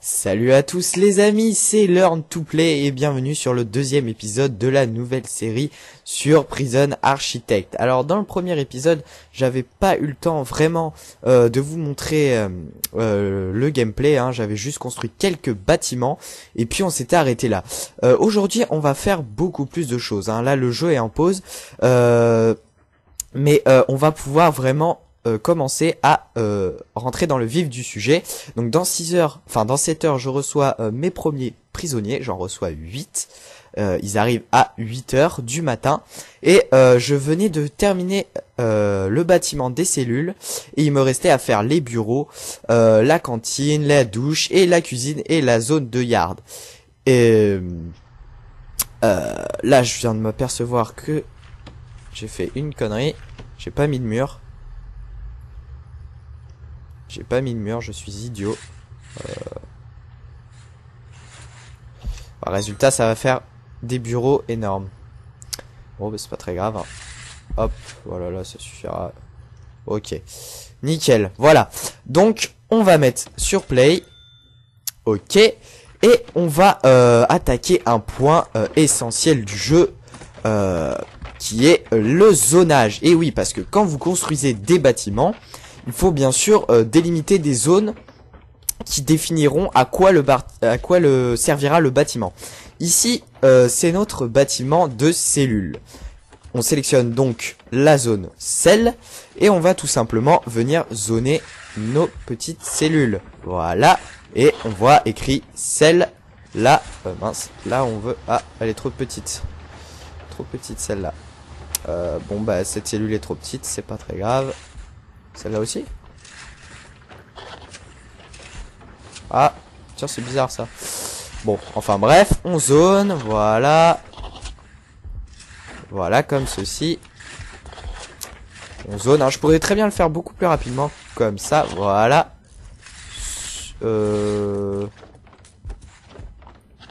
Salut à tous les amis, c'est Learn to Play et bienvenue sur le deuxième épisode de la nouvelle série sur Prison Architect. Alors dans le premier épisode, j'avais pas eu le temps vraiment de vous montrer le gameplay, hein. J'avais juste construit quelques bâtiments et puis on s'était arrêté là. Aujourd'hui on va faire beaucoup plus de choses, hein. Là le jeu est en pause, mais on va pouvoir vraiment commencer à rentrer dans le vif du sujet. Donc dans 7 heures, je reçois mes premiers prisonniers, j'en reçois 8. Ils arrivent à 8 heures du matin et je venais de terminer le bâtiment des cellules et il me restait à faire les bureaux, la cantine, la douche et la cuisine et la zone de yard. Et là je viens de m'apercevoir que j'ai fait une connerie, j'ai pas mis de mur. J'ai pas mis de mur, je suis idiot. Résultat, ça va faire des bureaux énormes. Bon, bah, c'est pas très grave, hein. Hop, voilà, là, ça suffira. Ok, nickel, voilà. Donc, on va mettre sur play. Ok, et on va attaquer un point essentiel du jeu, qui est le zonage. Et oui, parce que quand vous construisez des bâtiments, il faut bien sûr délimiter des zones qui définiront à quoi servira le bâtiment. Ici, c'est notre bâtiment de cellules. On sélectionne donc la zone cell et on va tout simplement venir zoner nos petites cellules. Voilà, et on voit écrit cell là. Mince, là on veut. Ah, elle est trop petite. Trop petite celle-là. Bon bah cette cellule est trop petite, c'est pas très grave. Celle-là aussi? Ah, tiens, c'est bizarre ça. Bon, enfin bref, on zone, voilà. Voilà, comme ceci. On zone, hein. Je pourrais très bien le faire beaucoup plus rapidement, comme ça, voilà. Là,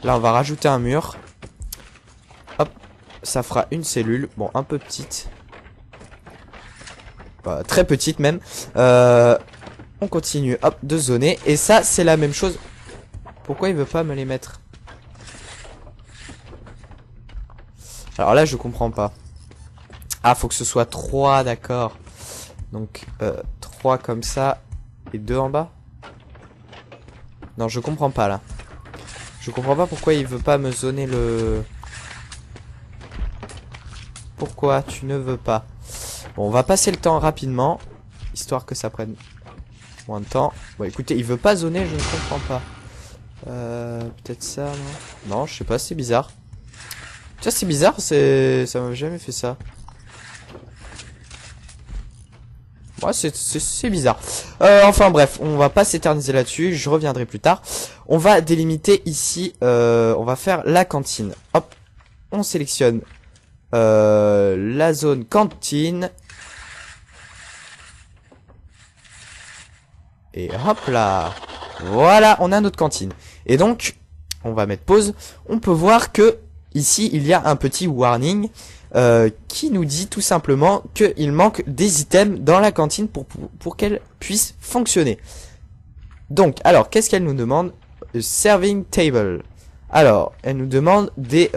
on va rajouter un mur. Hop, ça fera une cellule, bon, un peu petite. Très petite même. On continue, hop, de zoner. Et ça, c'est la même chose. Pourquoi il veut pas me les mettre? Alors là, je comprends pas. Ah, faut que ce soit 3, d'accord. Donc, 3 comme ça. Et 2 en bas. Non, je comprends pas, là. Je comprends pas pourquoi il veut pas me zoner le... Pourquoi tu ne veux pas? Bon, on va passer le temps rapidement, histoire que ça prenne moins de temps. Bon, écoutez, il veut pas zoner, je ne comprends pas. Peut-être ça, non? Non, je sais pas, c'est bizarre. Tiens, c'est bizarre, ça m'a jamais fait ça. Ouais, c'est bizarre. Enfin bref, on va pas s'éterniser là-dessus, je reviendrai plus tard. On va délimiter ici, on va faire la cantine. Hop, on sélectionne la zone cantine. Et hop là. Voilà, on a notre cantine. Et donc, on va mettre pause. On peut voir que ici, il y a un petit warning qui nous dit tout simplement qu'il manque des items dans la cantine pour qu'elle puisse fonctionner. Donc, alors, qu'est-ce qu'elle nous demande? Serving table. Alors, elle nous demande des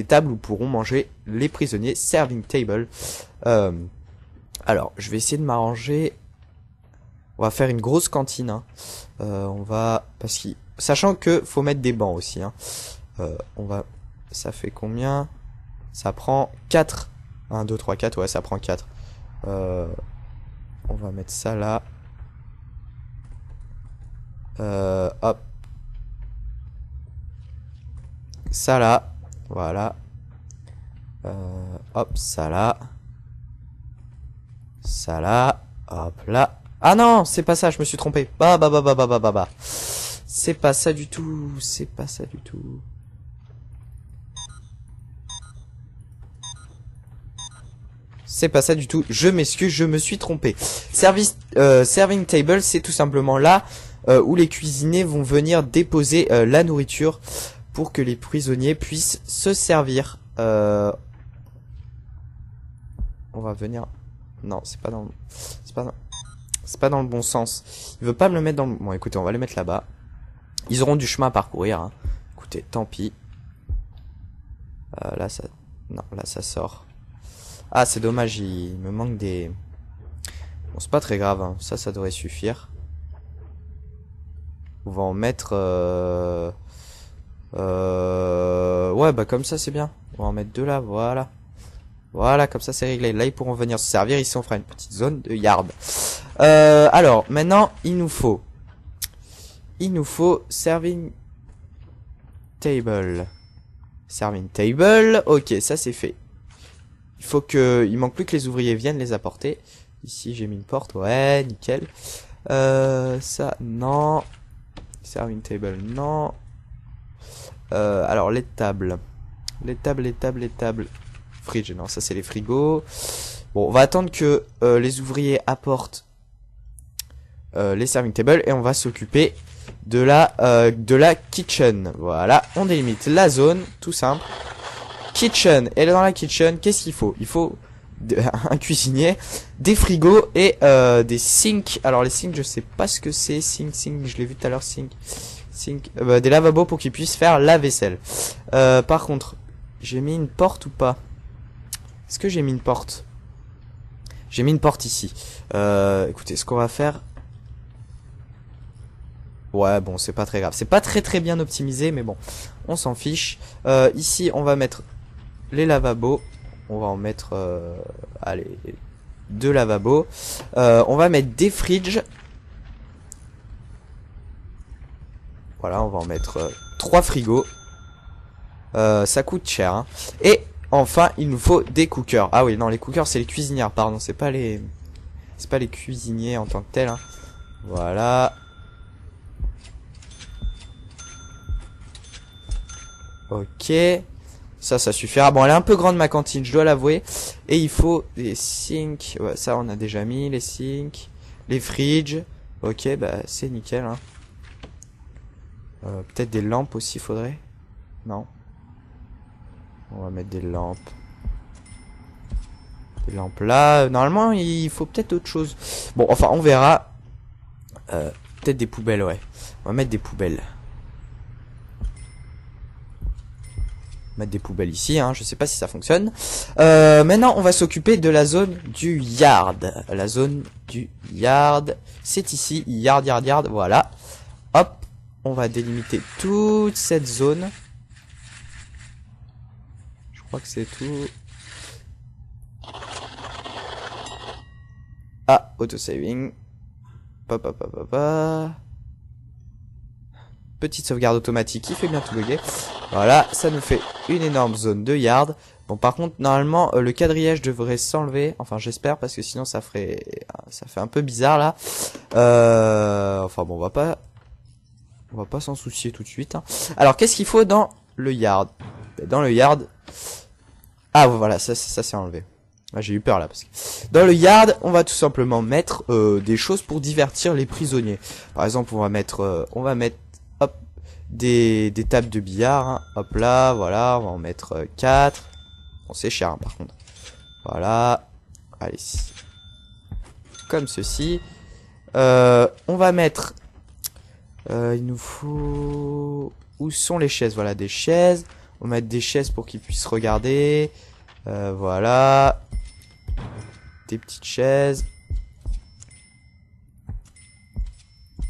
tables où pourront manger les prisonniers. Serving table. Alors, je vais essayer de m'arranger. On va faire une grosse cantine, hein. Sachant que faut mettre des bancs aussi, hein. Ça fait combien? Ça prend 4. 1, 2, 3, 4, ouais, ça prend 4. On va mettre ça là. Hop. Ça là. Voilà. Hop, ça là. Ça là. Hop là. Ah non, c'est pas ça, je me suis trompé. Bah. C'est pas ça du tout. C'est pas ça du tout. C'est pas ça du tout. Je m'excuse, je me suis trompé. Serving table, c'est tout simplement là où les cuisiniers vont venir déposer la nourriture pour que les prisonniers puissent se servir. On va venir Non, c'est pas dans... C'est pas dans... C'est pas dans le bon sens. Il veut pas me le mettre dans le... Bon, écoutez, on va les mettre là-bas. Ils auront du chemin à parcourir. Hein. Écoutez, tant pis. Là, ça... Non, là, ça sort. Ah, c'est dommage, il me manque des... Bon, c'est pas très grave. Hein. Ça devrait suffire. On va en mettre... Ouais, bah comme ça, c'est bien. On va en mettre 2 là, voilà. Voilà, comme ça, c'est réglé. Là, ils pourront venir se servir. Ici, on fera une petite zone de yard. Alors, maintenant, il nous faut serving table. Serving table. Ok, ça, c'est fait. Il manque plus que les ouvriers viennent les apporter. Ici, j'ai mis une porte. Ouais, nickel. Ça, non. Serving table, non. Alors, les tables. Les tables. Fridge, non, ça c'est les frigos. Bon, on va attendre que les ouvriers apportent les serving tables et on va s'occuper de la kitchen. Voilà, on délimite la zone, tout simple. Kitchen, et dans la kitchen, qu'est-ce qu'il faut? Il faut un cuisinier, des frigos et des sinks. Alors les sinks, je sais pas ce que c'est. Sink, je l'ai vu tout à l'heure, sink. Des lavabos pour qu'ils puissent faire la vaisselle. Par contre, j'ai mis une porte ou pas? Est-ce que j'ai mis une porte? J'ai mis une porte ici. Écoutez, ce qu'on va faire... Ouais, bon, c'est pas très grave. C'est pas très bien optimisé, mais bon, on s'en fiche. Ici, on va mettre les lavabos. On va en mettre... allez, 2 lavabos. On va mettre des fridges. Voilà, on va en mettre 3 frigos. Ça coûte cher. Hein. Et enfin, il nous faut des cookers. Ah oui, non, les cookers, c'est les cuisinières, pardon. C'est pas les cuisiniers en tant que tels. Hein. Voilà. Ok. Ça suffira. Bon, elle est un peu grande, ma cantine, je dois l'avouer. Et il faut des sinks. Ouais, ça, on a déjà mis les sinks. Les fridges. Ok, bah, c'est nickel. Hein. Peut-être des lampes aussi, faudrait. Non. On va mettre des lampes. Des lampes là. Normalement, il faut peut-être autre chose. Bon, enfin, on verra. Peut-être des poubelles, ouais. On va mettre des poubelles. Mettre des poubelles ici, hein. Je sais pas si ça fonctionne. Maintenant, on va s'occuper de la zone du yard. La zone du yard. C'est ici. Yard. Voilà. Hop. On va délimiter toute cette zone. Je crois que c'est tout. Ah, auto-saving. Petite sauvegarde automatique qui fait bien tout bugger. Voilà, ça nous fait une énorme zone de yard. Bon, par contre, normalement, le quadrillage devrait s'enlever. Enfin, j'espère, parce que sinon, ça fait un peu bizarre, là. Enfin, bon, on va pas s'en soucier tout de suite. Hein. Alors, qu'est-ce qu'il faut dans le yard? Dans le yard... Ah, voilà, ça s'est enlevé. Ah, j'ai eu peur là parce que dans le yard, on va tout simplement mettre des choses pour divertir les prisonniers. Par exemple, on va mettre hop des tables de billard. Hein. Hop là, voilà, on va en mettre 4. Bon, c'est cher hein, par contre. Voilà, allez, comme ceci. On va mettre. Il nous faut. Où sont les chaises? Voilà, des chaises. On va mettre des chaises pour qu'ils puissent regarder. Voilà. Des petites chaises.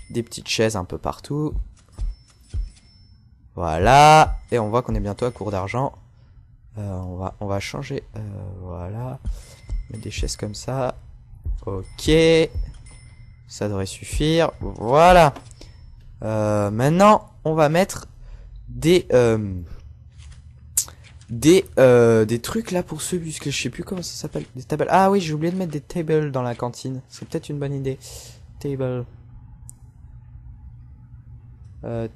Des petites chaises un peu partout. Voilà. Et on voit qu'on est bientôt à court d'argent. On va changer. Voilà. Mettre des chaises comme ça. Ok. Ça devrait suffire. Voilà. Maintenant, on va mettre des trucs là pour ce bus que je sais plus comment ça s'appelle. Des tables. Ah oui, j'ai oublié de mettre des tables dans la cantine. C'est peut-être une bonne idée. Table.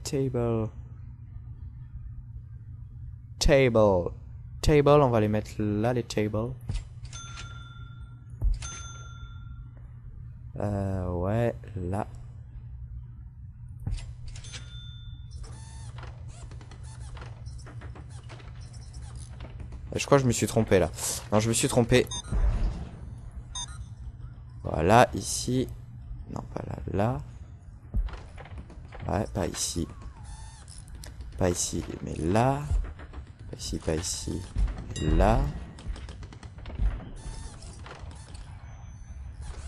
Table. Table, on va les mettre là, les tables. Ouais, là. Je crois que je me suis trompé là. Non, je me suis trompé. Voilà, ici. Non, pas là, là. Ouais, pas ici. Pas ici, mais là. Pas ici, pas ici. Là.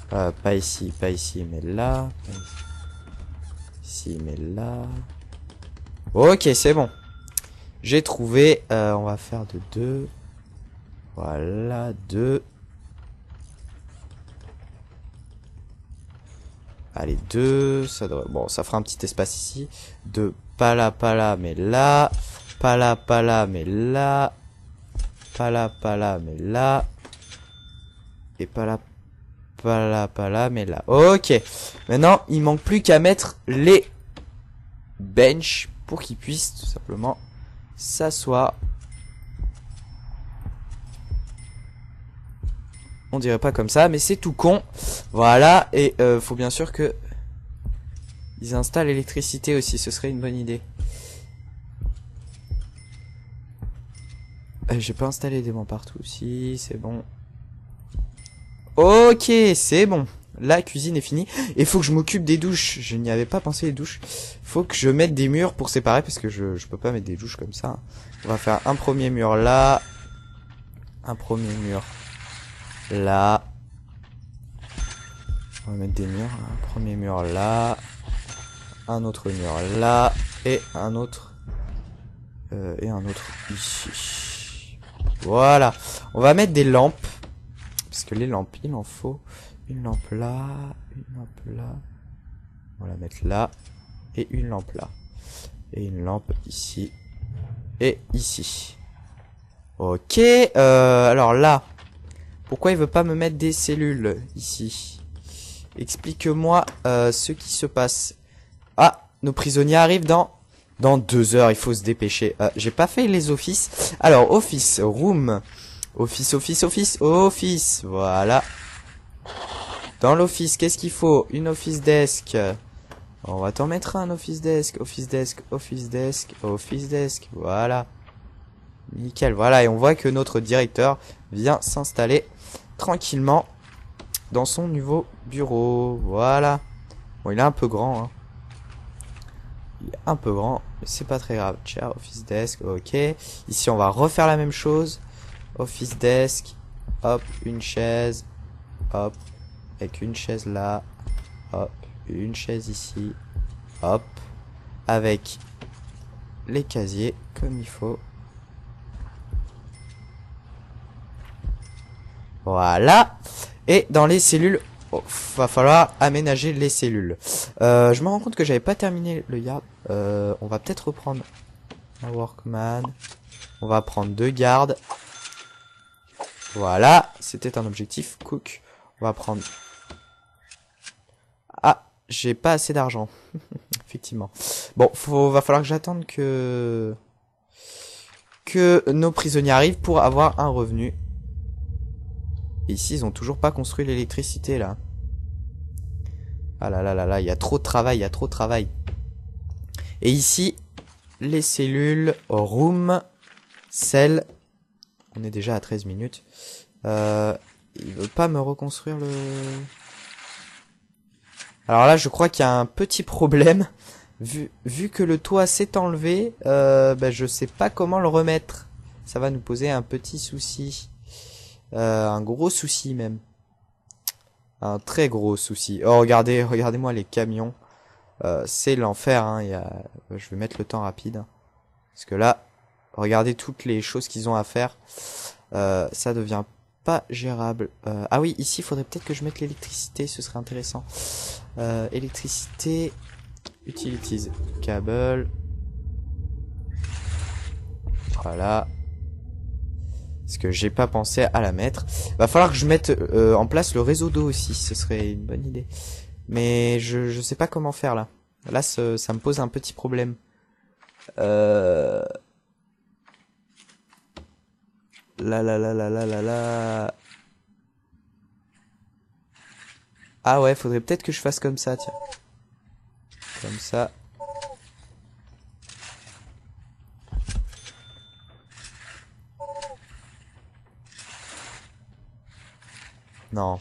Pas ici, mais là. Pas ici, mais là. Ok, c'est bon. J'ai trouvé. On va faire de 2. Voilà, 2. Allez, 2. Ça devrait... Bon, ça fera un petit espace ici. 2. Pas là, mais là. Pas là, mais là. Pas là, mais là. Et pas là, mais là. Ok. Maintenant, il manque plus qu'à mettre les bench pour qu'ils puissent tout simplement s'asseoir. On dirait pas comme ça, mais c'est tout con. Voilà, et faut bien sûr que ils installent l'électricité aussi, ce serait une bonne idée. J'ai pas installé des bancs partout. Si, c'est bon. Ok, c'est bon. La cuisine est finie. Et faut que je m'occupe des douches. Je n'y avais pas pensé, les douches. Faut que je mette des murs pour séparer parce que je peux pas mettre des douches comme ça. On va faire un premier mur là. Un premier mur là. On va mettre des murs. Un premier mur là. Un autre mur là. Et un autre ici. Voilà. On va mettre des lampes. Parce que les lampes, il en faut. Une lampe là. Une lampe là. On va la mettre là. Et une lampe là. Et une lampe ici. Et ici. Ok. Alors là. Pourquoi il veut pas me mettre des cellules ici? Explique-moi ce qui se passe. Ah, nos prisonniers arrivent dans 2 heures. Il faut se dépêcher. J'ai pas fait les offices. Alors, office, room. Office. Voilà. Dans l'office, qu'est-ce qu'il faut? Une office desk. On va t'en mettre un office desk. Voilà. Nickel. Voilà. Et on voit que notre directeur vient s'installer tranquillement dans son nouveau bureau. Voilà. Bon, il est un peu grand, hein. Il est un peu grand, mais c'est pas très grave. Chair, office desk, ok. Ici, on va refaire la même chose. Office desk. Hop, une chaise. Hop. Avec une chaise là. Hop. Une chaise ici. Hop. Avec les casiers comme il faut. Voilà. Et dans les cellules, va falloir aménager les cellules. Je me rends compte que j'avais pas terminé le yard. On va peut-être reprendre un workman. On va prendre 2 gardes. Voilà, c'était un objectif. Cook. On va prendre... Ah, j'ai pas assez d'argent. Effectivement. Bon, va falloir que j'attende que nos prisonniers arrivent pour avoir un revenu. Et ici, ils ont toujours pas construit l'électricité, là. Ah là là là là, il y a trop de travail, Et ici, les cellules, room, cell. On est déjà à 13 minutes. Il veut pas me reconstruire le... Alors là, je crois qu'il y a un petit problème. Vu que le toit s'est enlevé, je sais pas comment le remettre. Ça va nous poser un petit souci. Un gros souci même. Un très gros souci. Oh, regardez-moi les camions. C'est l'enfer, hein. Je vais mettre le temps rapide. Parce que là, regardez toutes les choses qu'ils ont à faire. Ça devient pas gérable. Ah oui, ici, il faudrait peut-être que je mette l'électricité. Ce serait intéressant. Électricité. Utilities. Câble. Voilà. Parce que j'ai pas pensé à la mettre. Va falloir que je mette en place le réseau d'eau aussi. Ce serait une bonne idée. Mais je sais pas comment faire là. Là, ça me pose un petit problème. Là. Ah ouais, faudrait peut-être que je fasse comme ça, tiens. Comme ça. Non.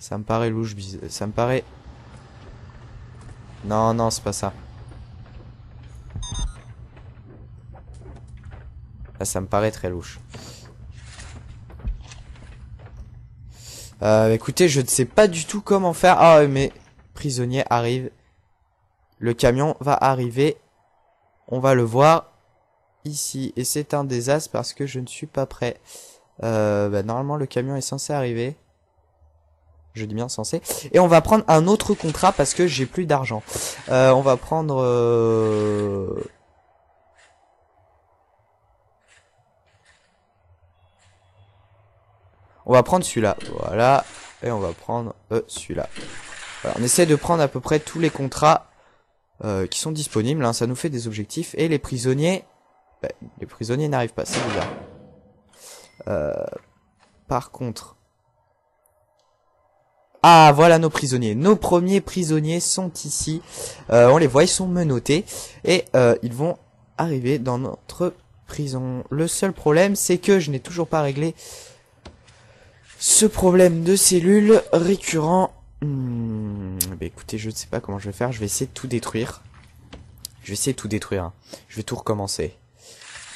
Ça me paraît louche, ça me paraît... Non, non, c'est pas ça. Là, ça me paraît très louche. Écoutez, je ne sais pas du tout comment faire. Ah, mes prisonniers arrivent. Le camion va arriver. On va le voir ici. Et c'est un désastre parce que je ne suis pas prêt. Normalement, le camion est censé arriver. Je dis bien censé. Et on va prendre un autre contrat parce que j'ai plus d'argent. On va prendre... On va prendre celui-là. Voilà. Et on va prendre celui-là. Voilà. On essaie de prendre à peu près tous les contrats qui sont disponibles. Hein. Ça nous fait des objectifs. Et les prisonniers... les prisonniers n'arrivent pas. C'est bizarre. Par contre... Ah, voilà nos prisonniers. Nos premiers prisonniers sont ici. On les voit, ils sont menottés. Et ils vont arriver dans notre prison. Le seul problème, c'est que je n'ai toujours pas réglé ce problème de cellules récurrent. Écoutez, je ne sais pas comment je vais faire. Je vais essayer de tout détruire. Je vais essayer de tout détruire. Hein. Je vais tout recommencer.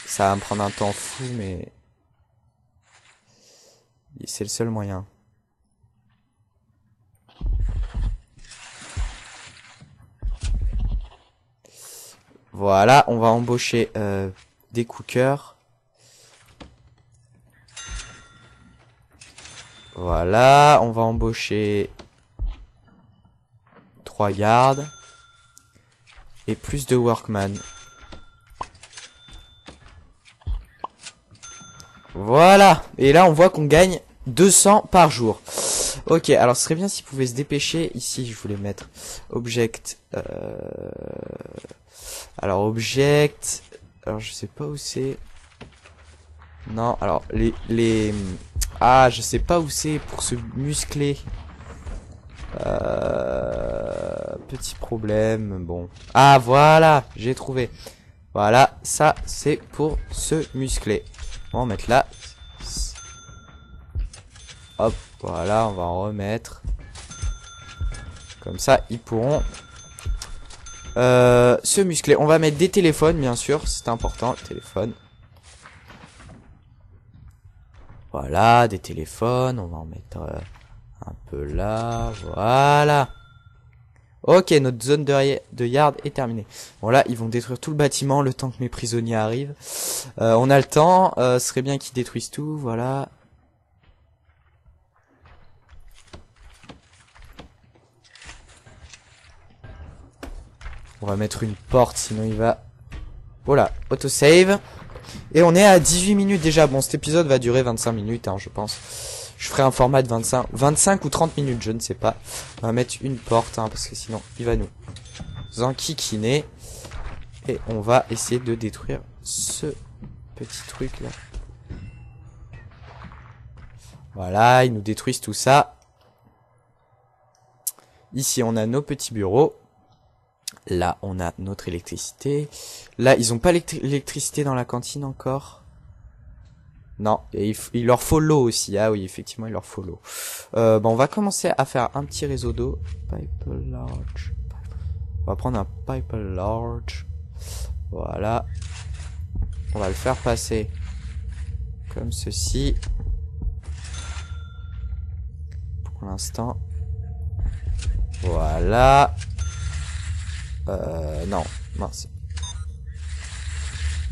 Ça va me prendre un temps fou, mais... c'est le seul moyen. Voilà, on va embaucher des cookers. Voilà, on va embaucher 3 gardes. Et plus de workman. Voilà, et là on voit qu'on gagne 200 par jour. Ok, alors ce serait bien s'ils pouvaient se dépêcher. Ici, je voulais mettre object... Alors, object... Alors, je sais pas où c'est. Non, alors, Ah, je sais pas où c'est pour se muscler. Petit problème, bon. Ah, voilà, j'ai trouvé. Voilà, ça, c'est pour se muscler. On va mettre là. Hop, voilà, on va en remettre. Comme ça, ils pourront se muscler. On va mettre des téléphones, bien sûr, c'est important, le téléphone. Voilà, des téléphones, on va en mettre un peu là, voilà. Ok, notre zone de yard est terminée. Bon là, ils vont détruire tout le bâtiment le temps que mes prisonniers arrivent. On a le temps, ce serait bien qu'ils détruisent tout, voilà. On va mettre une porte, sinon il va... Voilà, autosave. Et on est à 18 minutes déjà. Bon, cet épisode va durer 25 minutes, hein, je pense. Je ferai un format de 25 ou 30 minutes, je ne sais pas. On va mettre une porte, hein, parce que sinon, il va nous enquiquiner. Et on va essayer de détruire ce petit truc là. Voilà, ils nous détruisent tout ça. Ici, on a nos petits bureaux. Là, on a notre électricité. Là, ils ont pas l'électricité dans la cantine encore. Non, et il leur faut l'eau aussi. Ah oui, effectivement, il leur faut l'eau. On va commencer à faire un petit réseau d'eau. Pipe large. On va prendre un pipe large. Voilà. On va le faire passer comme ceci. Pour l'instant. Voilà. Non, mince.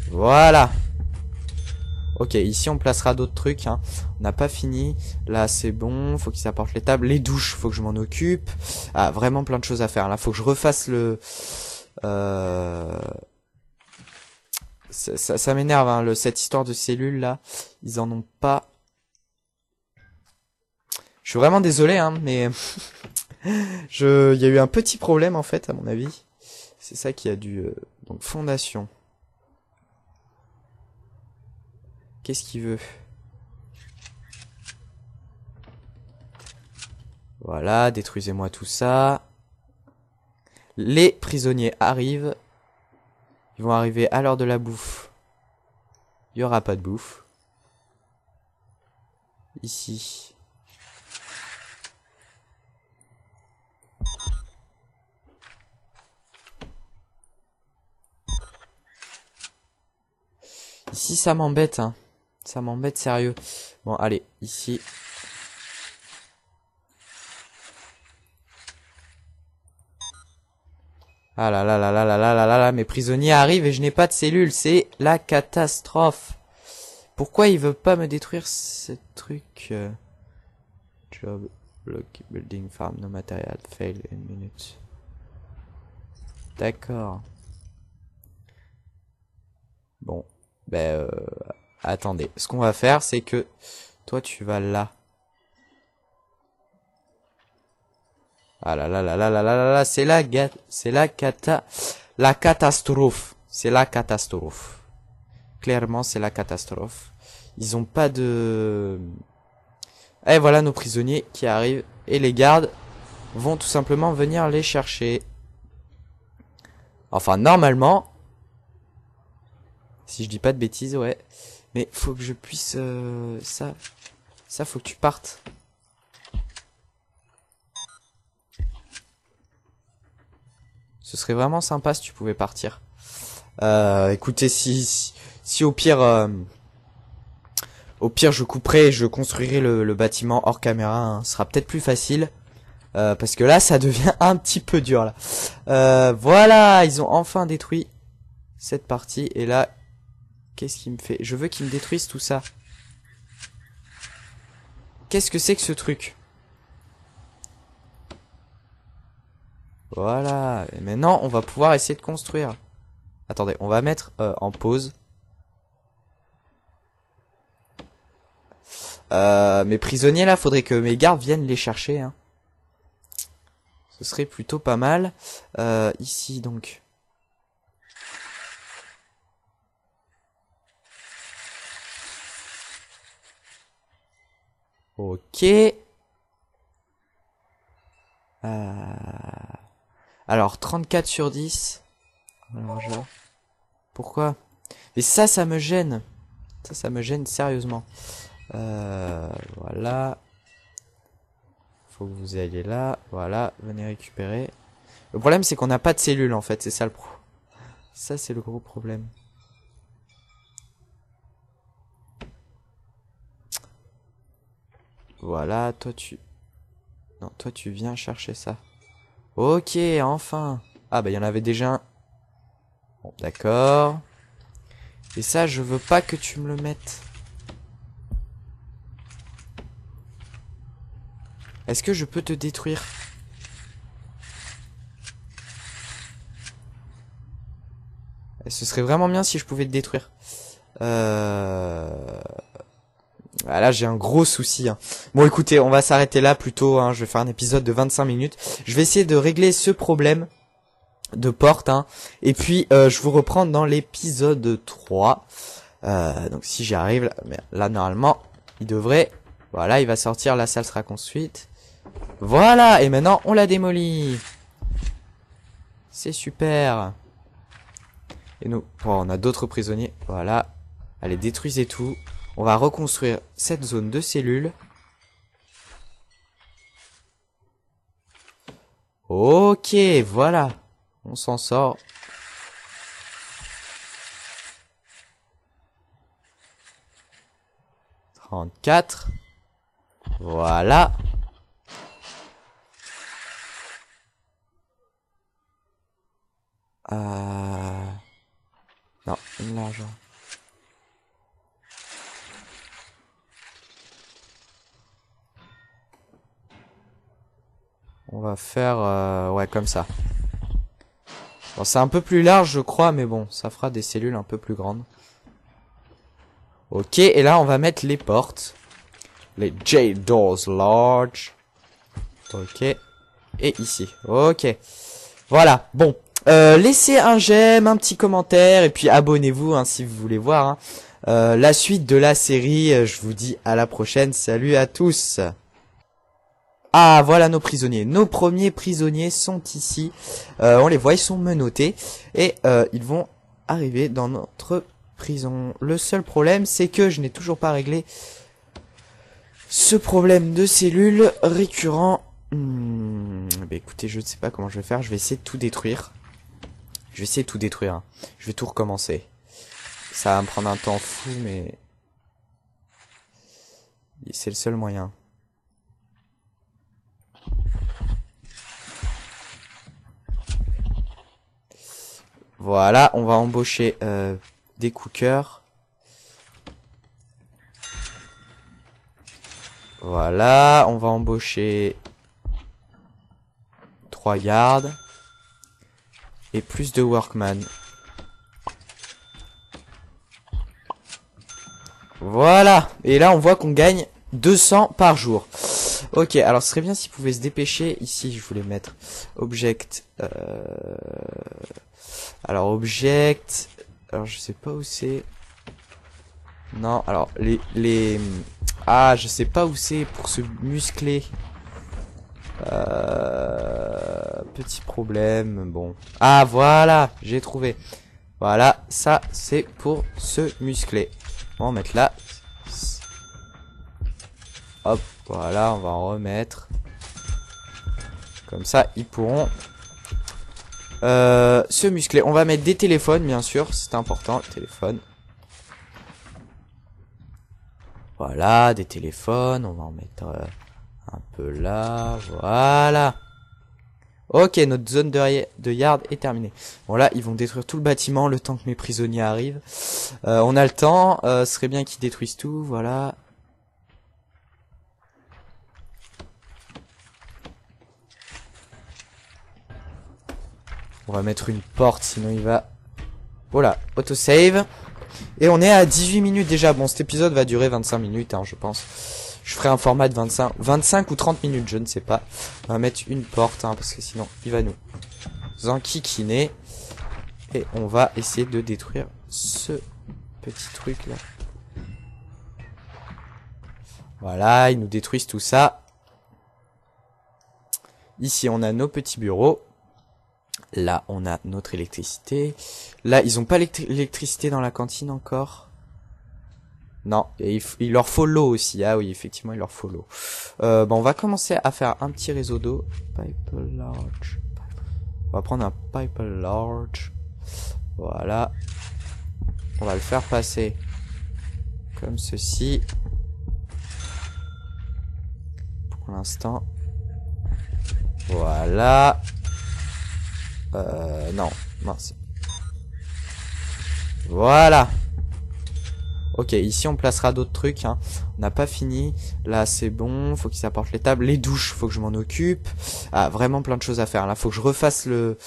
Voilà. Ok, ici on placera d'autres trucs. Hein. On n'a pas fini. Là c'est bon. Faut qu'ils apportent les tables. Les douches, faut que je m'en occupe. Ah, vraiment plein de choses à faire. Là, faut que je refasse le... Ça m'énerve, hein, cette histoire de cellules là. Ils en ont pas. Je suis vraiment désolé, hein, mais... Il y a eu un petit problème en fait, à mon avis. C'est ça qui a dû... Donc, fondation. Qu'est-ce qu'il veut? Voilà, détruisez-moi tout ça. Les prisonniers arrivent. Ils vont arriver à l'heure de la bouffe. Il n'y aura pas de bouffe. Ici. ici, ça m'embête, hein. Ça m'embête sérieux. Bon, allez, ici. Ah là là là là là là là là là, mes prisonniers arrivent et je n'ai pas de cellules, c'est la catastrophe. Pourquoi il veut pas me détruire ce truc Job, block, building, farm, no material, fail in minutes. D'accord. Bon, ben attendez, ce qu'on va faire c'est que toi tu vas là. Ah là là là là là là là là, c'est la catastrophe. C'est la catastrophe. Clairement, c'est la catastrophe. Ils ont pas de... Et voilà nos prisonniers qui arrivent. Et les gardes vont tout simplement venir les chercher. Enfin, normalement... Si je dis pas de bêtises, ouais. Mais faut que je puisse... Ça, faut que tu partes. Ce serait vraiment sympa si tu pouvais partir. Écoutez, si au pire je couperai et je construirai le bâtiment hors caméra, hein, ce sera peut-être plus facile. Parce que là ça devient un petit peu dur là. Voilà, ils ont enfin détruit cette partie. Et là, qu'est-ce qu'il me fait? Je veux qu'ils me détruisent tout ça. Qu'est-ce que c'est que ce truc? Voilà, et maintenant on va pouvoir essayer de construire. Attendez, on va mettre en pause. Mes prisonniers là, faudrait que mes gardes viennent les chercher, hein. Ce serait plutôt pas mal. Ici donc. Ok. Alors 34 sur 10. Alors, pourquoi? Mais ça me gêne. Ça me gêne sérieusement. Voilà. Faut que vous ayez là. Voilà, venez récupérer. Le problème c'est qu'on n'a pas de cellules en fait. C'est ça le pro. Ça c'est le gros problème. Voilà, toi tu... Non, toi tu viens chercher ça. Ok, enfin. Ah bah il y en avait déjà un. Bon, d'accord. Et ça, je veux pas que tu me le mettes. Est-ce que je peux te détruire? Ce serait vraiment bien si je pouvais te détruire. Ah, là, j'ai un gros souci. Hein. Bon, écoutez, on va s'arrêter là plutôt. Hein. Je vais faire un épisode de 25 minutes. Je vais essayer de régler ce problème de porte. Hein. Et puis, je vous reprends dans l'épisode 3. Donc, si j'y arrive, là, normalement, il devrait... Voilà, il va sortir, la salle sera construite. Voilà, et maintenant, on la démolit. C'est super. Et nous, oh, on a d'autres prisonniers. Voilà. Allez, détruisez tout. On va reconstruire cette zone de cellules. Ok, voilà. On s'en sort. « 34. Voilà. Non, l'argent. On va faire ouais comme ça. Bon, c'est un peu plus large je crois, mais bon, ça fera des cellules un peu plus grandes. Ok, et là on va mettre les portes. Les J-Doors Large. Ok. Et ici. Ok. Voilà, bon. Laissez un j'aime, un petit commentaire, et puis abonnez-vous hein, si vous voulez voir hein, la suite de la série. Je vous dis à la prochaine. Salut à tous. Ah, voilà nos prisonniers. Nos premiers prisonniers sont ici. On les voit, ils sont menottés. Et ils vont arriver dans notre prison. Le seul problème, c'est que je n'ai toujours pas réglé ce problème de cellules récurrent. Bah écoutez, je ne sais pas comment je vais faire. Je vais essayer de tout détruire. Je vais essayer de tout détruire. Hein. Je vais tout recommencer. Ça va me prendre un temps fou, mais c'est le seul moyen. Voilà, on va embaucher des cookers. Voilà, on va embaucher 3 gardes. Et plus de workman. Voilà. Et là, on voit qu'on gagne 200 par jour. Ok, alors ce serait bien s'il pouvait se dépêcher. Ici, je voulais mettre object. Alors, object. Alors, je sais pas où c'est. Non, alors, Ah, je sais pas où c'est pour se muscler. Petit problème, bon. Ah, voilà, j'ai trouvé. Voilà, ça, c'est pour se muscler. On va en mettre là. Hop, voilà, on va en remettre. Comme ça, ils pourront se muscler. On va mettre des téléphones, bien sûr, c'est important, le téléphone. Voilà, des téléphones, on va en mettre un peu là, voilà. Ok, notre zone de yard est terminée. Bon là, ils vont détruire tout le bâtiment le temps que mes prisonniers arrivent. On a le temps, ce serait bien qu'ils détruisent tout, voilà. On va mettre une porte, sinon il va... Voilà, autosave. Et on est à 18 minutes déjà. Bon, cet épisode va durer 25 minutes, hein, je pense. Je ferai un format de 25 ou 30 minutes, je ne sais pas. On va mettre une porte, hein, parce que sinon, il va nous enquiquiner. Et on va essayer de détruire ce petit truc là. Voilà, ils nous détruisent tout ça. Ici, on a nos petits bureaux. Là, on a notre électricité. Là, ils ont pas l'électricité dans la cantine encore. Non, et il leur faut l'eau aussi. Ah oui, effectivement, il leur faut l'eau. Bon, on va commencer à faire un petit réseau d'eau. Pipe large. On va prendre un pipe large. Voilà. On va le faire passer comme ceci. Pour l'instant. Voilà. Non, mince. Voilà. Ok, ici on placera d'autres trucs, hein. On n'a pas fini. Là c'est bon, faut qu'ils apportent les tables. Les douches, faut que je m'en occupe. Ah, vraiment plein de choses à faire. Là, faut que je refasse le...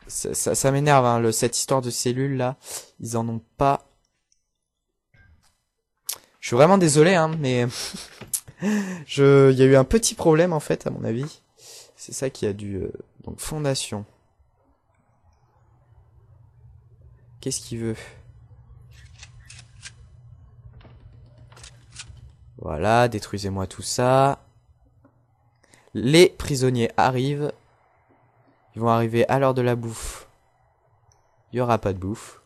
Ça m'énerve, hein, cette histoire de cellules là. Ils en ont pas. Je suis vraiment désolé, hein, mais... il y a eu un petit problème en fait, à mon avis. C'est ça qui a dû... Donc, fondation. Qu'est-ce qu'il veut? Voilà, détruisez-moi tout ça. Les prisonniers arrivent. Ils vont arriver à l'heure de la bouffe. Il n'y aura pas de bouffe.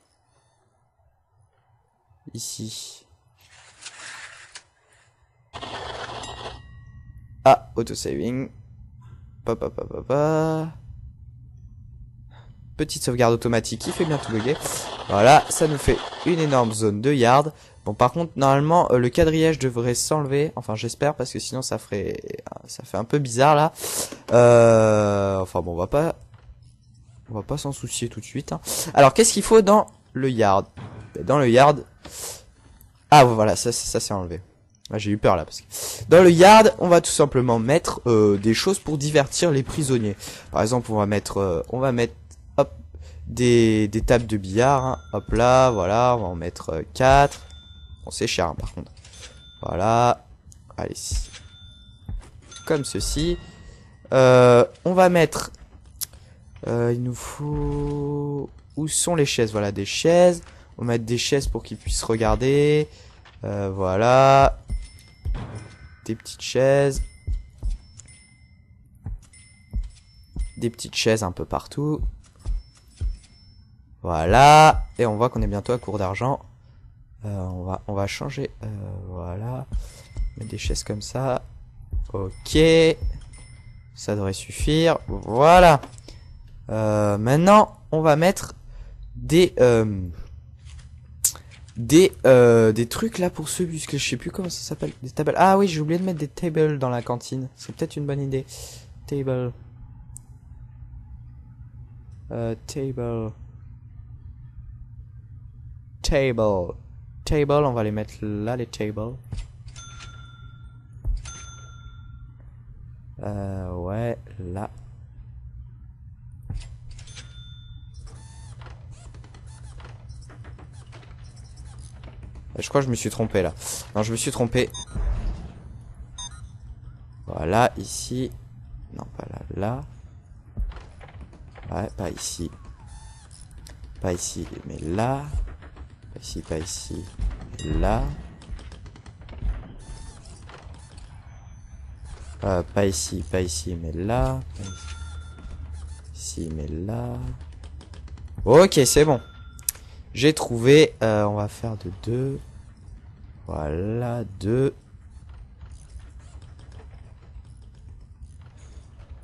Ici. Ah, auto-saving. Petite sauvegarde automatique qui fait bien tout bugger. Voilà, ça nous fait une énorme zone de yard. Bon, par contre, normalement, le quadrillage devrait s'enlever. Enfin, j'espère, parce que sinon, ça fait un peu bizarre, là. Enfin, bon, on va pas s'en soucier tout de suite, hein. Alors, qu'est-ce qu'il faut dans le yard? Dans le yard... Ah, voilà, ça s'est enlevé. Ah, j'ai eu peur là parce que dans le yard, on va tout simplement mettre des choses pour divertir les prisonniers. Par exemple, on va mettre hop des tables de billard, hein. Hop là, voilà, on va en mettre 4. Bon, c'est cher, hein, par contre. Voilà. Allez, comme ceci. On va mettre il nous faut... Où sont les chaises? Voilà, des chaises. On va mettre des chaises pour qu'ils puissent regarder. Voilà. Des petites chaises. Des petites chaises un peu partout. Voilà. Et on voit qu'on est bientôt à court d'argent. On va changer. Voilà. Mettre des chaises comme ça. Ok. Ça devrait suffire. Voilà. Maintenant, on va mettre des trucs là pour ce bus que je sais plus comment ça s'appelle. Des tables. Ah oui, j'ai oublié de mettre des tables dans la cantine. C'est peut-être une bonne idée. Table. Table. Table. Table, on va les mettre là, les tables. Ouais, là. Je crois que je me suis trompé là. Non, je me suis trompé. Voilà, ici. Non, pas là, là. Ouais, pas ici. Pas ici, mais là. Pas ici, pas ici. Là. Pas ici, mais là. Pas ici, mais là. Ok, c'est bon. J'ai trouvé. On va faire de 2. Voilà, 2.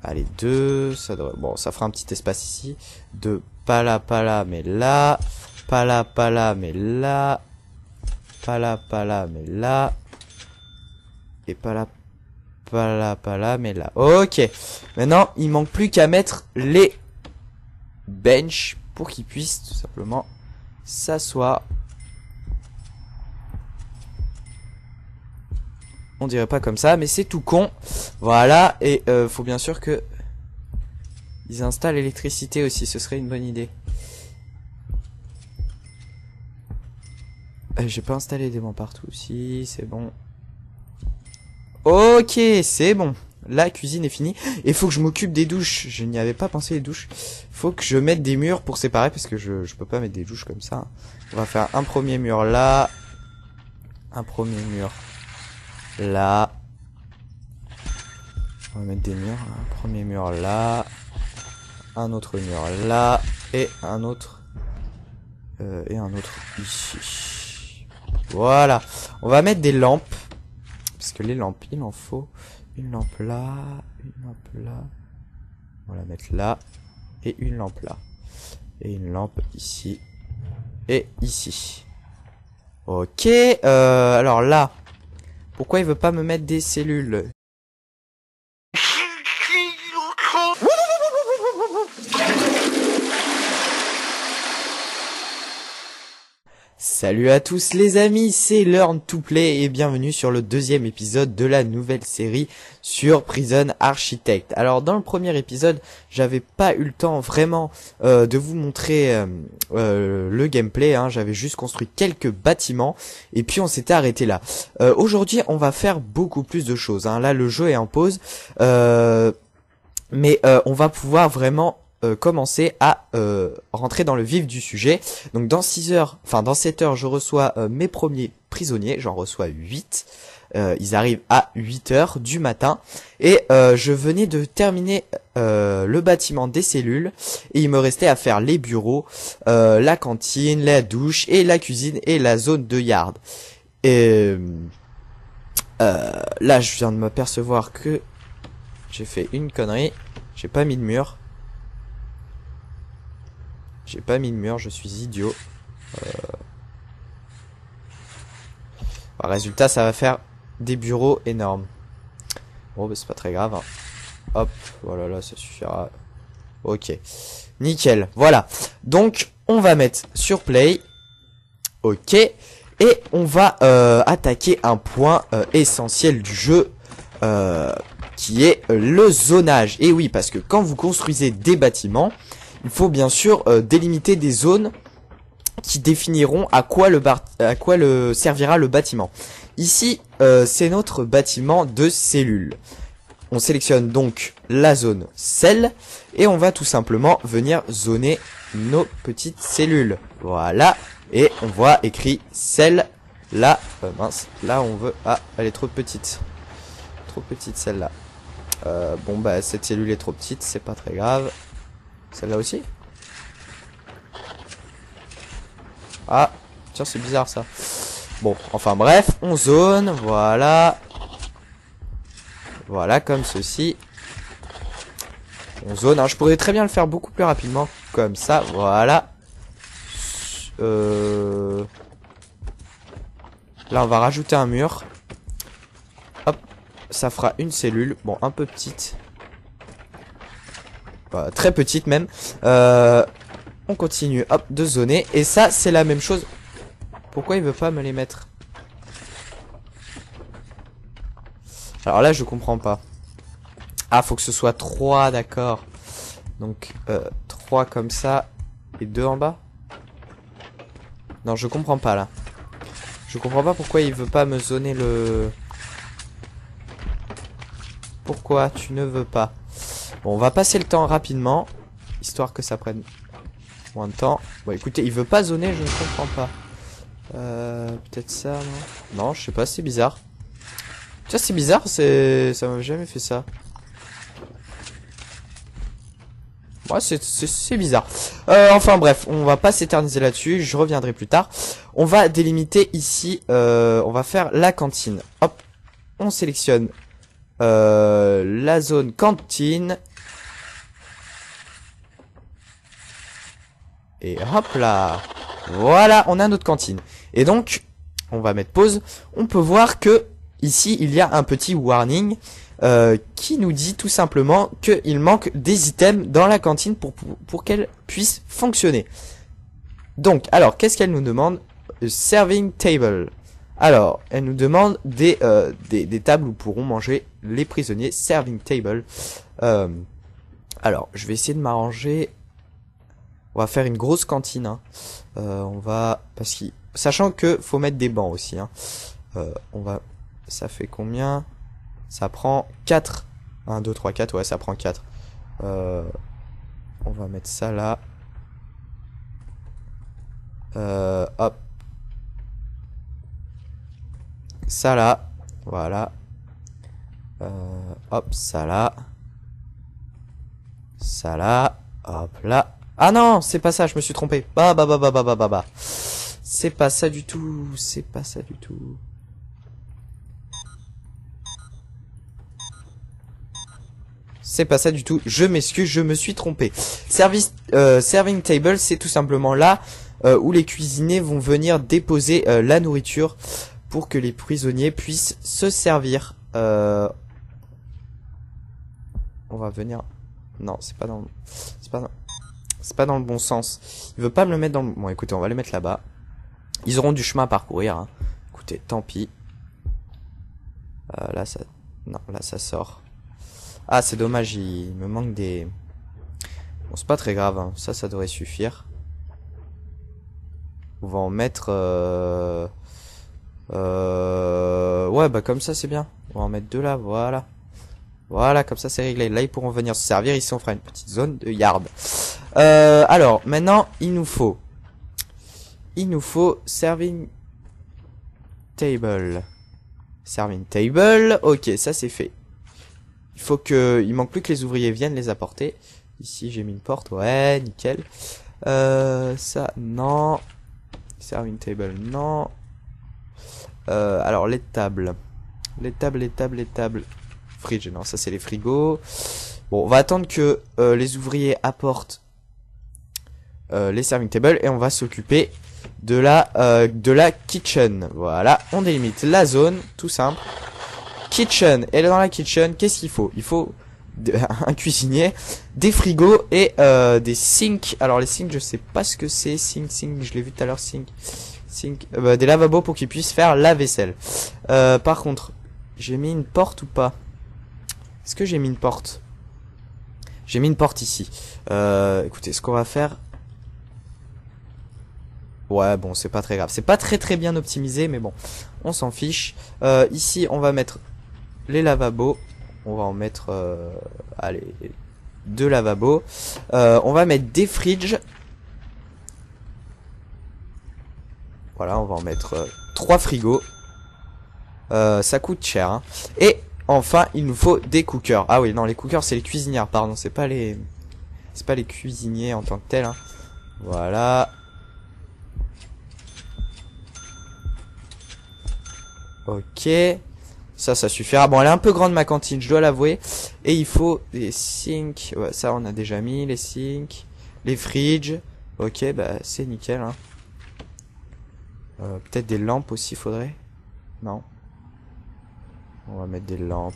Allez, 2. Ça devrait... Bon, ça fera un petit espace ici. 2. Pas là, mais là. Pas là, mais là. Pas là, mais là. Et pas là, mais là. Ok. Maintenant, il manque plus qu'à mettre les benches pour qu'ils puissent tout simplement s'asseoir. On dirait pas comme ça, mais c'est tout con. Voilà, et faut bien sûr que ils installent l'électricité aussi, ce serait une bonne idée. J'ai pas installé des bancs partout. Si, c'est bon. Ok, c'est bon. La cuisine est finie. Et faut que je m'occupe des douches. Je n'y avais pas pensé, les douches. Faut que je mette des murs pour séparer, parce que je peux pas mettre des douches comme ça. On va faire un premier mur là. Un premier mur là. On va mettre des murs. Un premier mur là. Un autre mur là. Et un autre ici. Voilà. On va mettre des lampes. Parce que les lampes, il en faut. Une lampe là. Une lampe là. On va la mettre là. Et une lampe là. Et une lampe ici. Et ici. Ok. Alors là. Pourquoi il veut pas me mettre des cellules? Salut à tous les amis, c'est Learn to Play et bienvenue sur le deuxième épisode de la nouvelle série sur Prison Architect. Alors dans le premier épisode, j'avais pas eu le temps vraiment de vous montrer le gameplay, hein. J'avais juste construit quelques bâtiments et puis on s'était arrêté là. Aujourd'hui on va faire beaucoup plus de choses, hein. Là le jeu est en pause, mais on va pouvoir vraiment commencer à rentrer dans le vif du sujet. Donc dans 7 heures, je reçois mes premiers prisonniers, j'en reçois 8. Ils arrivent à 8 heures du matin. Et je venais de terminer le bâtiment des cellules. Et il me restait à faire les bureaux, la cantine, la douche et la cuisine et la zone de yard. Et là, je viens de m'apercevoir que j'ai fait une connerie. J'ai pas mis de mur. J'ai pas mis de mur, je suis idiot. Résultat, ça va faire des bureaux énormes. Bon, bah, c'est pas très grave, hein. Hop, voilà, là, ça suffira. Ok, nickel, voilà. Donc, on va mettre sur play. Ok, et on va attaquer un point essentiel du jeu, qui est le zonage. Et oui, parce que quand vous construisez des bâtiments, il faut bien sûr délimiter des zones qui définiront à quoi servira le bâtiment. Ici, c'est notre bâtiment de cellules. On sélectionne donc la zone cell et on va tout simplement venir zoner nos petites cellules. Voilà, et on voit écrit cell là. Mince, là on veut... Ah, elle est trop petite. Trop petite celle-là. Bon bah cette cellule est trop petite, c'est pas très grave. Celle-là aussi? Ah, tiens, c'est bizarre ça. Bon, enfin bref, on zone, voilà. Voilà, comme ceci. On zone, hein. Je pourrais très bien le faire beaucoup plus rapidement, comme ça, voilà. Là, on va rajouter un mur. Hop, ça fera une cellule. Bon, un peu petite. Très petite même. On continue, hop, de zoner. Et ça, c'est la même chose. Pourquoi il veut pas me les mettre? Alors là, je comprends pas. Ah, faut que ce soit 3, d'accord. Donc, 3 comme ça. Et 2 en bas. Non, je comprends pas, là. Je comprends pas pourquoi il veut pas me zoner le... Pourquoi tu ne veux pas? Bon, on va passer le temps rapidement. Histoire que ça prenne moins de temps. Bon, écoutez, il veut pas zoner, je ne comprends pas. Peut-être ça, non? Non, je sais pas, c'est bizarre. Ça, c'est bizarre, ça m'a jamais fait ça. Ouais, c'est bizarre. Enfin bref, on va pas s'éterniser là-dessus, je reviendrai plus tard. On va délimiter ici, on va faire la cantine. Hop, on sélectionne la zone cantine. Et hop là. Voilà, on a notre cantine. Et donc, on va mettre pause. On peut voir que ici, il y a un petit warning qui nous dit tout simplement qu'il manque des items dans la cantine pour qu'elle puisse fonctionner. Donc, alors, qu'est-ce qu'elle nous demande? Serving table. Alors, elle nous demande des tables où pourront manger les prisonniers. Serving table. Alors, je vais essayer de m'arranger. On va faire une grosse cantine. Hein. On va... parce que sachant que faut mettre des bancs aussi. Hein. On va... Ça fait combien? Ça prend 4. 1, 2, 3, 4. Ouais, ça prend 4. On va mettre ça là. Hop. Ça là. Voilà. Hop, ça là. Ça là. Hop là. Ah non, c'est pas ça, je me suis trompé. Bah. C'est pas ça du tout. C'est pas ça du tout. C'est pas ça du tout. Je m'excuse, je me suis trompé. Serving table, c'est tout simplement là où les cuisiniers vont venir déposer la nourriture pour que les prisonniers puissent se servir. On va venir... Non, c'est pas dans... C'est pas dans le bon sens. Il veut pas me le mettre dans le... Bon, écoutez, on va les mettre là-bas. Ils auront du chemin à parcourir. Hein. Écoutez, tant pis. Là, ça... Non, là, ça sort. Ah, c'est dommage, il me manque des... Bon, c'est pas très grave, hein. Ça devrait suffire. On va en mettre... Ouais, bah comme ça, c'est bien. On va en mettre 2 là, voilà. Voilà, comme ça, c'est réglé. Là, ils pourront venir se servir. Ici, on fera une petite zone de yard. Alors, maintenant, il nous faut serving table. Serving table. Ok, ça, c'est fait. Il manque plus que les ouvriers viennent les apporter. Ici, j'ai mis une porte. Ouais, nickel. Ça, non. Serving table, non. Alors, les tables. Les tables. Fridge, non, ça, c'est les frigos. Bon, on va attendre que les ouvriers apportent les serving tables et on va s'occuper de la kitchen. Voilà, on délimite la zone, tout simple. Kitchen, et dans la kitchen, qu'est-ce qu'il faut? Il faut un cuisinier, des frigos et des sinks. Alors les sinks, je sais pas ce que c'est. Sink, je l'ai vu tout à l'heure. Sink, des lavabos pour qu'ils puissent faire la vaisselle. Par contre, j'ai mis une porte ou pas? Est-ce que j'ai mis une porte? J'ai mis une porte ici. Écoutez, ce qu'on va faire... Ouais, bon, c'est pas très grave. C'est pas très bien optimisé, mais bon, on s'en fiche. Ici, on va mettre les lavabos. On va en mettre, allez, 2 lavabos. On va mettre des fridges. Voilà, on va en mettre 3 frigos. Ça coûte cher. Hein. Et enfin, il nous faut des cookers. Ah oui, non, les cookers, c'est les cuisinières, pardon. C'est pas les cuisiniers en tant que tels. Hein. Voilà. Ok. Ça suffira. Bon, elle est un peu grande, ma cantine, je dois l'avouer. Et il faut des sinks. Ouais, ça, on a déjà mis les sinks. Les fridges. Ok, bah, c'est nickel. Hein. Peut-être des lampes aussi, faudrait. Non. On va mettre des lampes.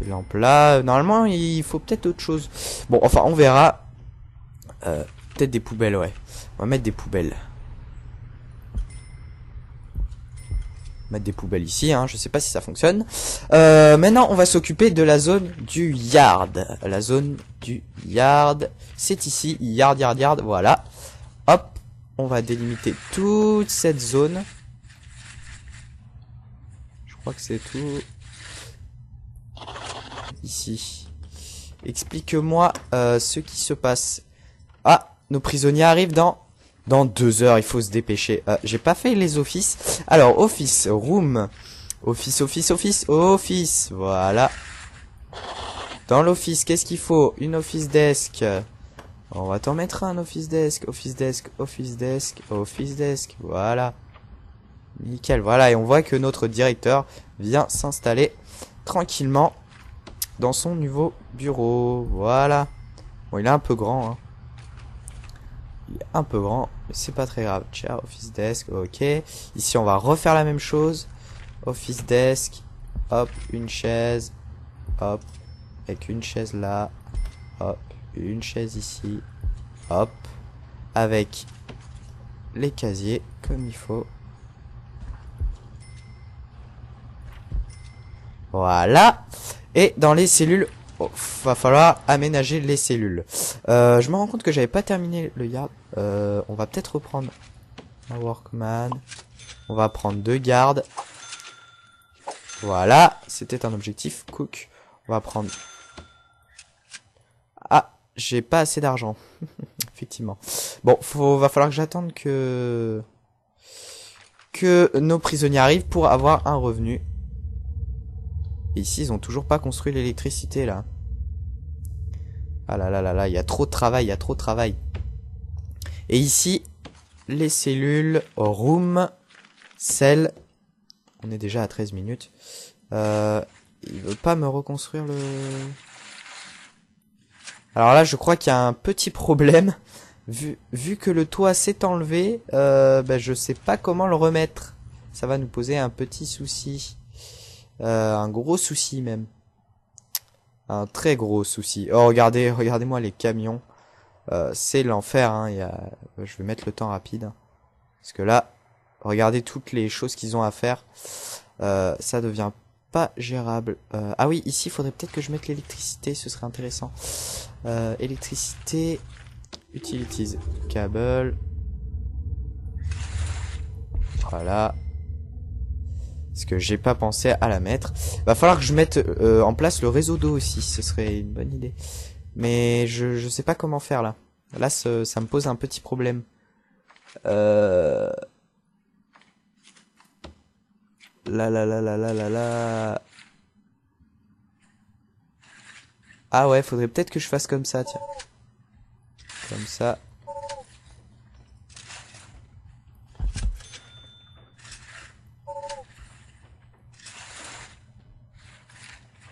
Des lampes là. Normalement, il faut peut-être autre chose. Bon, enfin, on verra. Peut-être des poubelles, ouais. On va mettre des poubelles. Mettre des poubelles ici, hein. Je sais pas si ça fonctionne. Maintenant, on va s'occuper de la zone du yard. La zone du yard. C'est ici. Yard, yard, yard. Voilà. Hop. On va délimiter toute cette zone. Je crois que c'est tout. Ici. Explique-moi ce qui se passe. Ah, nos prisonniers arrivent dans 2 heures. Il faut se dépêcher. J'ai pas fait les offices. Alors, office, room. Office, office, office, office. Voilà. Dans l'office, qu'est-ce qu'il faut? Une office desk. On va t'en mettre un office desk. Office desk, office desk, office desk. Voilà. Nickel. Voilà. Et on voit que notre directeur vient s'installer tranquillement dans son nouveau bureau. Voilà. Bon, il est un peu grand, hein. Il est un peu grand, mais c'est pas très grave. Chair, office desk, ok. Ici, on va refaire la même chose. Office desk. Hop, une chaise. Hop. Avec une chaise là. Hop. Une chaise ici. Hop. Avec les casiers comme il faut. Voilà. Et dans les cellules, va falloir aménager les cellules. Je me rends compte que j'avais pas terminé le yard. On va peut-être reprendre un workman. On va prendre 2 gardes. Voilà. C'était un objectif. Cook. On va prendre... Ah, j'ai pas assez d'argent. Effectivement. Bon, va falloir que j'attende que nos prisonniers arrivent pour avoir un revenu. Et ici, ils ont toujours pas construit l'électricité, là. Ah là là là là, il y a trop de travail, il y a trop de travail. Et ici, les cellules, room, cell. On est déjà à 13 minutes. Il veut pas me reconstruire le... Alors là, je crois qu'il y a un petit problème. Vu que le toit s'est enlevé, je sais pas comment le remettre. Ça va nous poser un petit souci. Un gros souci même. Un très gros souci. Oh, regardez-moi les camions. C'est l'enfer, hein. Je vais mettre le temps rapide. Parce que là, regardez toutes les choses qu'ils ont à faire. Ça devient pas gérable. Ah oui, ici, il faudrait peut-être que je mette l'électricité. Ce serait intéressant. Électricité. Utilities. Câble. Voilà. Parce que j'ai pas pensé à la mettre. Va falloir que je mette en place le réseau d'eau aussi. Ce serait une bonne idée. Mais je sais pas comment faire là. Là, ça me pose un petit problème. Là. Ah ouais, faudrait peut-être que je fasse comme ça, tiens. Comme ça.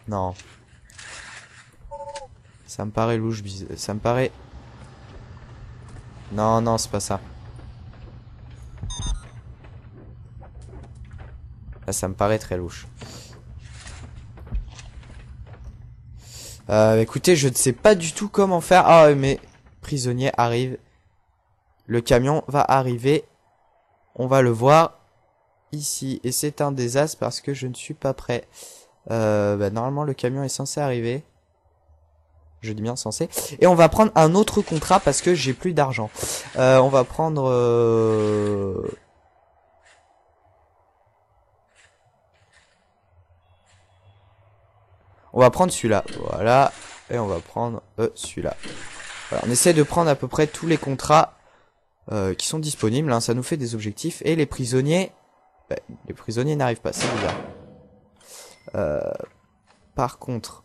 Non. Ça me paraît louche, ça me paraît... Non, c'est pas ça. Là, ça me paraît très louche. Écoutez, je ne sais pas du tout comment faire. Ah, mes prisonniers arrivent. Le camion va arriver. On va le voir ici. Et c'est un désastre parce que je ne suis pas prêt. Normalement, le camion est censé arriver. Je dis bien censé. Et on va prendre un autre contrat parce que j'ai plus d'argent. On va prendre... On va prendre celui-là. Voilà. Et on va prendre celui-là. Voilà, on essaie de prendre à peu près tous les contrats qui sont disponibles. Hein. Ça nous fait des objectifs. Et les prisonniers... les prisonniers n'arrivent pas. C'est bizarre. Par contre...